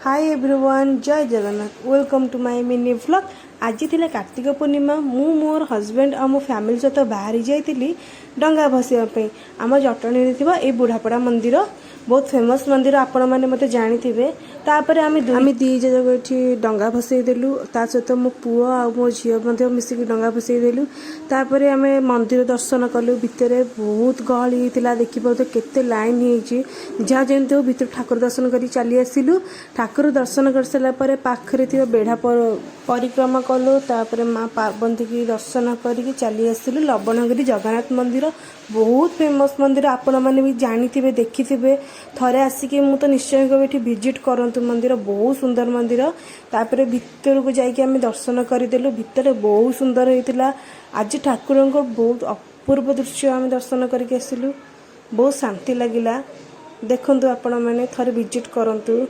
हाय everyone, जय Jagannath. Welcome to my mini vlog. आज थी कार्तिक पूर्णिमा। मु मोर हजबैंड और मो फैमिली सहित बाहरी जाइली डंगा भसाइवाई। आम जटणी ये बुढ़ापड़ा मंदिर बहुत फेमस मंदिर, आपण मैंने मत जानी। तापर आम दी जगह ये डंगा भसईदेलु। ता सहित मो पुओ आ मो झील मिसिक डंगा भसईदेलु। तापर आम मंदिर दर्शन कलु। भितर बहुत गहली होता, देखिए केते लाइन हो जहाँ जमी भितर ठाकुर दर्शन कर चली आसिलु। ठाकुर दर्शन कर सारापर पाखरे थी बेढ़ा परिक्रमा कलु। तापर माँ पार्वती की दर्शन करके चली आसिलु। लबणगिरी जगन्नाथ मंदिर बहुत फेमस मंदिर, आपण मैंने भी जानी देखि थे आसिक मु तो निश्चय कहबी विजिट करंतु। मंदिर बहुत सुंदर मंदिर। तापर भितर को जाइए आम दर्शन करदेलु। भितर बहुत सुंदर होता। आज ठाकुर को बहुत अपूर्व दृश्य आम दर्शन करके आसिलु। बहुत शांति लगिला। देखंतु आपण मैंने थरे विजिट करंतु।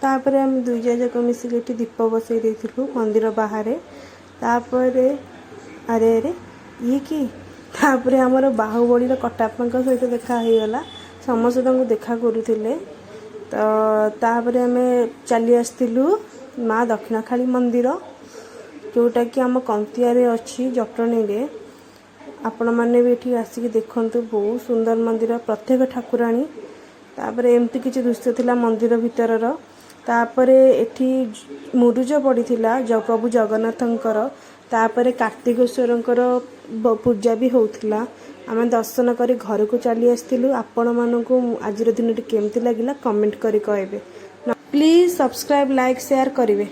तापर आम दुई जाक मिसिक दीप बसई देलु मंदिर बाहर। तापर अरे अरे ये कि तापर आमर बाहुबली कटाप्पा सहित देखा हो गला। समस्त देखा करुले। तो तापर आम चली आसलु माँ दक्षिणाकाली मंदिर, जोटा कि आम कंतियारे अच्छी जटणी रे। आपण मैंने भी ये आसिक देखंतु बहुत सुंदर मंदिर, प्रत्येक ठाकुराणी। तापर एमती किसी दृश्य थिला मंदिर भितरर। तापर एठी मुरुज पड़ीथिला प्रभु जगन्नाथंकर। तापर कार्तिकेश्वरंकर पूजा भी होउथिला। आम दर्शन कर घर को चली आसलु। आपण मानकु आज दिन केमती लगिला कमेंट करी कहबे। प्लीज सब्सक्राइब, लाइक, शेयर करिवे।